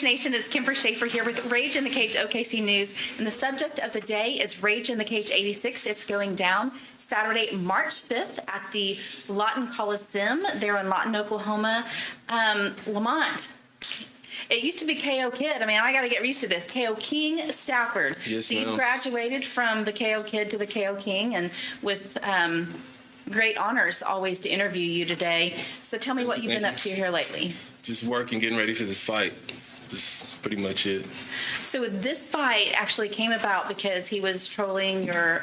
Nation, it's Kimber Schaefer here with Rage in the Cage OKC News. And the subject of the day is Rage in the Cage 86. It's going down Saturday, March 5th at the Lawton Coliseum there in Lawton, Oklahoma. Lamont. It used to be KO Kid. I mean, I got to get used to this. KO King Stafford. Yes, so you graduated from the KO Kid to the KO King, and with great honors always to interview you today. So tell me what you've been up to here lately. Just working, getting ready for this fight. That's pretty much it. So this fight actually came about because he was trolling your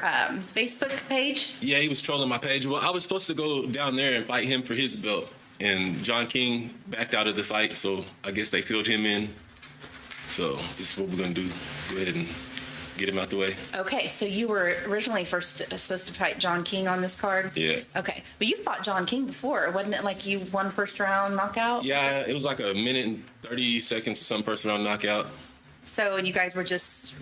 Facebook page? Yeah, he was trolling my page. Well, I was supposed to go down there and fight him for his belt. And John King backed out of the fight, so I guess they filled him in. So this is what we're going to do. Go ahead and get him out the way. Okay, so you were originally first supposed to fight John King on this card? Yeah. Okay, but you fought John King before. Wasn't it like you won first round knockout? Yeah, it was like a minute and 30 seconds or some first round knockout. So you guys were just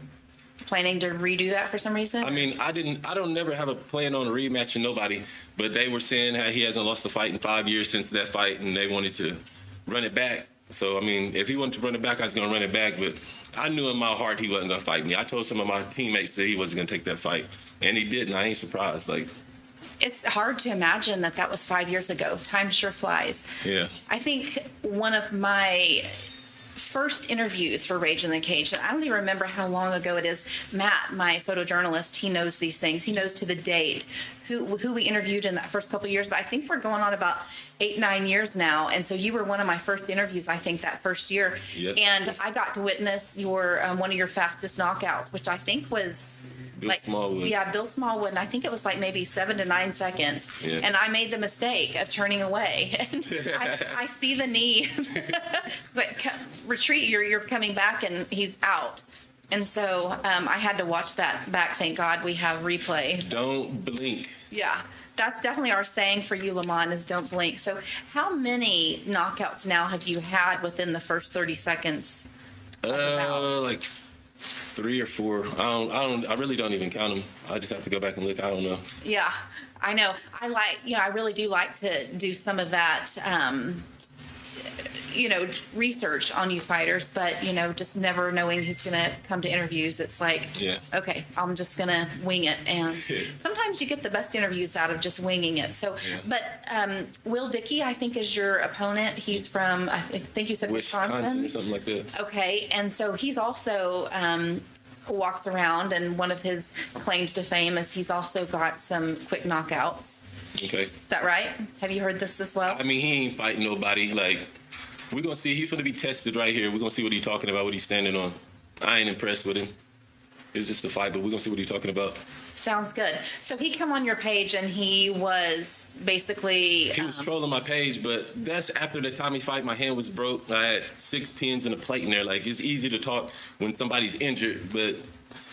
planning to redo that for some reason? I mean, I don't never have a plan on a rematch with nobody, but they were saying how he hasn't lost a fight in 5 years since that fight, and they wanted to run it back. So, I mean, if he wanted to run it back, I was going to run it back, but I knew in my heart he wasn't going to fight me. I told some of my teammates that he wasn't going to take that fight, and he did, and I ain't surprised. Like, it's hard to imagine that that was 5 years ago. Time sure flies. Yeah. I think one of my first interviews for Rage in the Cage, and I don't even remember how long ago it is. Matt, my photojournalist, he knows these things. He knows to the date who we interviewed in that first couple of years, but I think we're going on about 8-9 years now. And so you were one of my first interviews, I think, that first year. Yep. And I got to witness your one of your fastest knockouts, which I think was Bill Smallwood. Yeah, Bill Smallwood, and I think it was like maybe 7 to 9 seconds. Yeah. And I made the mistake of turning away. And I see the knee, but retreat. You're coming back, and he's out. And so I had to watch that back. Thank God we have replay. Don't blink. Yeah, that's definitely our saying for you, Lamont, is don't blink. So how many knockouts now have you had within the first 30 seconds? Like 3 or 4. I really don't even count them. I just have to go back and look. I don't know. Yeah, I know. I really do like to do some of that, research on you fighters, but, just never knowing who's going to come to interviews. It's like, Yeah. Okay, I'm just going to wing it. And sometimes you get the best interviews out of just winging it. So, Yeah. But Will Dickey, I think, is your opponent. He's from, I think you said Wisconsin or something like that. Okay, and so he's also walks around, and one of his claims to fame is he's also got some quick knockouts. Okay. Is that right? Have you heard this as well? I mean, he ain't fighting nobody. Like, we're going to see. He's going to be tested right here. We're going to see what he's talking about, what he's standing on. I ain't impressed with him. It's just a fight, but we're going to see what he's talking about. Sounds good. So he come on your page, and he was basically... He was trolling my page, but that's after the Tommy fight. My hand was broke. I had 6 pins and a plate in there. Like, it's easy to talk when somebody's injured, but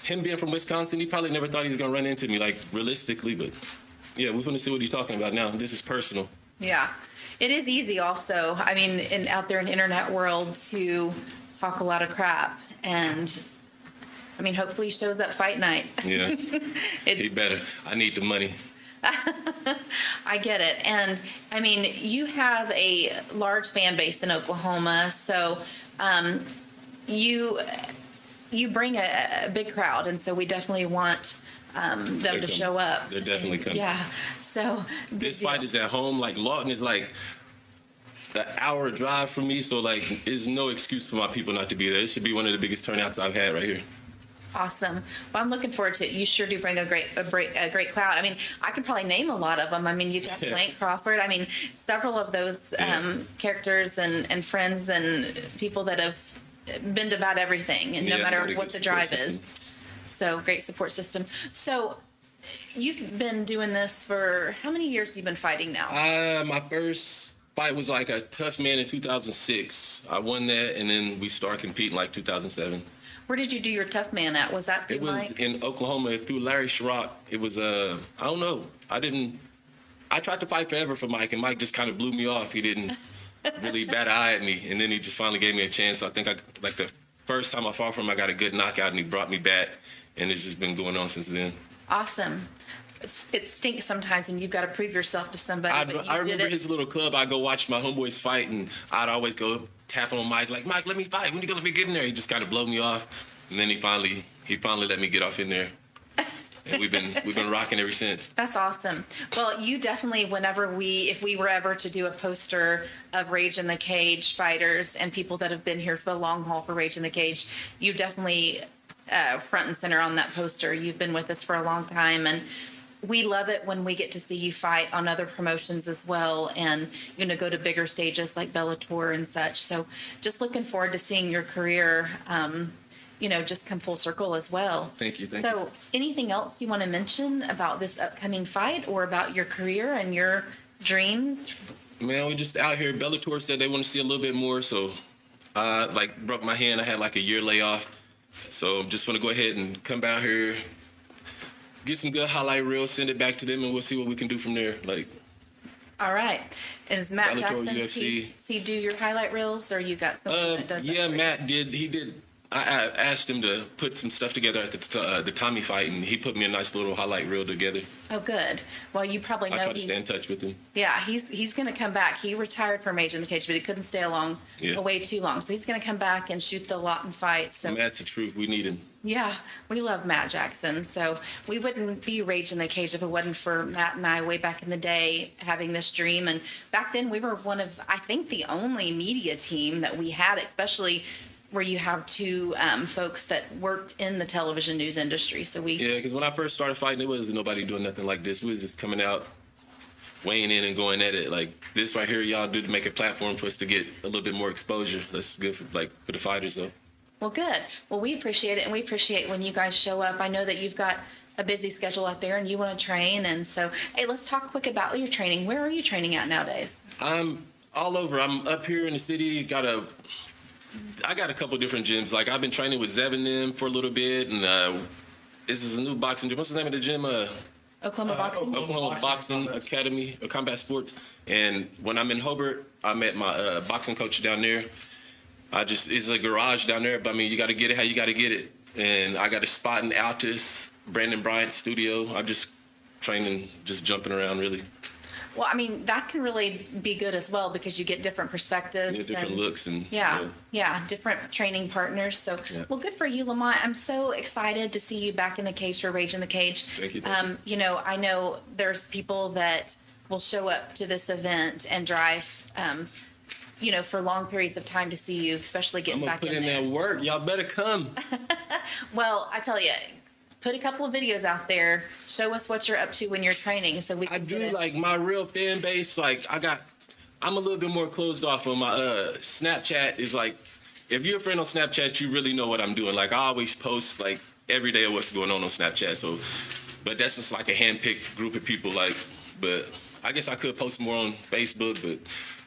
him being from Wisconsin, he probably never thought he was going to run into me, like, realistically. But, yeah, we're going to see what he's talking about now. This is personal. Yeah. It is easy also, I mean, out there in the internet world, to talk a lot of crap. And, I mean, hopefully he shows up fight night. Yeah, he better. I need the money. I get it. And, I mean, you have a large fan base in Oklahoma, so you bring a big crowd, and so we definitely want them to show up. They're definitely coming. Yeah. So this fight is at home. Like, Lawton is like an hour drive from me, so like, there's no excuse for my people not to be there. It should be one of the biggest turnouts I've had right here. Awesome. Well, I'm looking forward to it. You sure do bring a great crowd. I mean, I could probably name a lot of them. I mean, you've got Blank Crawford. I mean, several of those characters and friends and people that have been to about everything, and no matter what the drive is. So great support system. So you've been doing this for how many years have you been fighting now? My first fight was like a Tough Man in 2006. I won that, and then we started competing like 2007. Where did you do your Tough Man at? Was that through It was Mike? in Oklahoma through Larry Schrock. It was, I don't know. I tried to fight forever for Mike, and Mike just kind of blew me off. He didn't really bat an eye at me, and then he just finally gave me a chance. I think like the first time I fought for him, I got a good knockout, and he brought me back, and it's just been going on since then. Awesome. It stinks sometimes, and you've got to prove yourself to somebody. I remember his little club. I'd go watch my homeboys fight, and I'd always go tapping on Mike, like, Mike, let me fight. When you gonna let me get in there? He just kind of blew me off. And then he finally let me get off in there. And we've been rocking ever since. That's awesome. Well, you definitely, if we were ever to do a poster of Rage in the Cage fighters and people that have been here for the long haul for Rage in the Cage, you definitely front and center on that poster. You've been with us for a long time, and we love it when we get to see you fight on other promotions as well, and go to bigger stages like Bellator and such. So just looking forward to seeing your career just come full circle as well. Thank you. So anything else you want to mention about this upcoming fight or about your career and your dreams? Man, we're just out here. Bellator said they want to see a little bit more, so I broke my hand. I had like a year layoff, so I'm just want to go ahead and come out here, get some good highlight reels, send it back to them, and we'll see what we can do from there. All right. Is Matt Bellator, Jackson, UFC. does he do your highlight reels, or you got something that does that? Yeah, Matt did. He did. I asked him to put some stuff together at the Tommy fight, and he put me a nice little highlight reel together. Oh, good. Well, you probably know I try to stay in touch with him. Yeah, he's going to come back. He retired from Rage in the Cage, but he couldn't stay away too long. So he's going to come back and shoot the Lawton fight. So Matt's the truth. We need him. Yeah, we love Matt Jackson. So we wouldn't be Rage in the Cage if it wasn't for Matt and I way back in the day having this dream. And back then we were one of, I think, the only media team that we had, especially where you have two folks that worked in the television news industry. So because when I first started fighting, there wasn't nobody doing nothing like this. We was just coming out, weighing in and going at it. Like this right here, y'all do to make a platform for us to get a little bit more exposure. That's good for the fighters, though. Well, good. Well, we appreciate it, and we appreciate when you guys show up. I know that you've got a busy schedule out there, and you want to train. And so, hey, let's talk quick about your training. Where are you training at nowadays? I'm all over. I'm up here in the city. I got a couple different gyms. Like I've been training with Zev and them for a little bit, and this is a new boxing gym. What's the name of the gym? Oklahoma Boxing. Oklahoma Boxing Academy, Combat Sports. And when I'm in Hobart, I met my boxing coach down there. It's a garage down there, but I mean, you got to get it how you got to get it. And I got a spot in Altus, Brandon Bryant's studio. I'm just training, just jumping around, really. Well, I mean, that can really be good as well because you get different perspectives. Yeah, different looks. And different training partners. So, well, good for you, Lamont. I'm so excited to see you back in the cage for Rage in the Cage. Thank you. I know there's people that will show up to this event and drive, for long periods of time to see you, especially getting back in there. I'm going to put in that work. Y'all better come. Well, I tell you, put a couple of videos out there. Show us what you're up to when you're training, so we can. I do like my real fan base. Like I'm a little bit more closed off on my Snapchat. Is like, if you're a friend on Snapchat, you really know what I'm doing. Like I always post like every day of what's going on Snapchat. So, but that's just like a handpicked group of people. But I guess I could post more on Facebook. But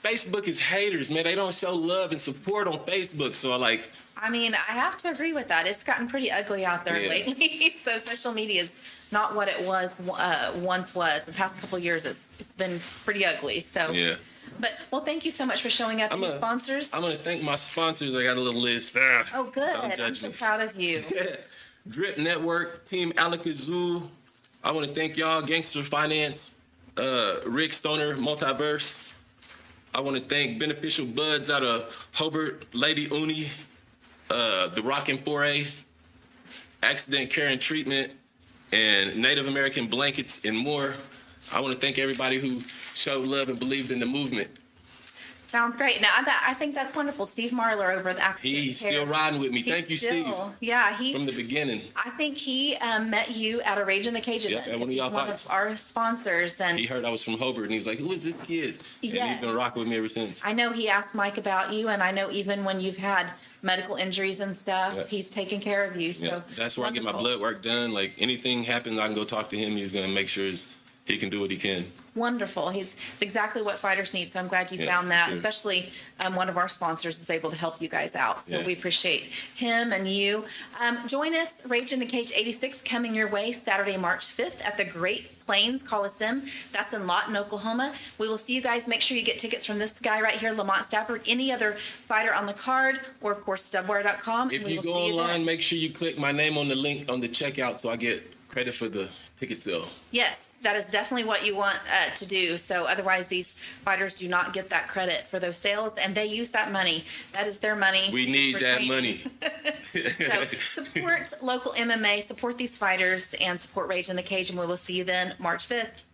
Facebook is haters, man. They don't show love and support on Facebook. So I mean, I have to agree with that. It's gotten pretty ugly out there lately. So social media is not what it was once was. The past couple of years, it's been pretty ugly. So But thank you so much for showing up. Your sponsors. I'm gonna thank my sponsors. I got a little list. Oh, good. I'm so proud of you. Drip Network, Team Alakazoo. I want to thank y'all, Gangster Finance, Rick Stoner, Multiverse. I want to thank Beneficial Buds out of Hobart, Lady Uni, The Rockin' Foray, Accident Care and Treatment, and Native American Blankets and more. I want to thank everybody who showed love and believed in the movement. Sounds great. Now, I think that's wonderful. Steve Marler over at the Accident He's Care. still riding with me. Thank you, Steve. Yeah, from the beginning. I think he met you at a Rage in the Cage event. At one of y'all fights. One of our sponsors. And he heard I was from Hobart, and he was like, "Who is this kid?" Yes. And he's been rocking with me ever since. I know he asked Mike about you, and I know even when you've had medical injuries and stuff, he's taken care of you. So that's where I get my blood work done. Like anything happens, I can go talk to him. He's going to make sure he can do what he can. Wonderful. It's exactly what fighters need. So I'm glad you found that, especially one of our sponsors is able to help you guys out. So we appreciate him and you. Join us, Rage in the Cage 86, coming your way Saturday, March 5th at the Great Plains Coliseum. That's in Lawton, Oklahoma. We will see you guys. Make sure you get tickets from this guy right here, Lamont Stafford, any other fighter on the card, or of course, stubwire.com. If you go online, make sure you click my name on the link on the checkout so I get credit for the ticket sale. Yes, that is definitely what you want to do. So otherwise, these fighters do not get that credit for those sales, and they use that money. That is their money. We need for that training. money. So support local MMA, support these fighters, and support Rage in the Cage, and we will see you then March 5th.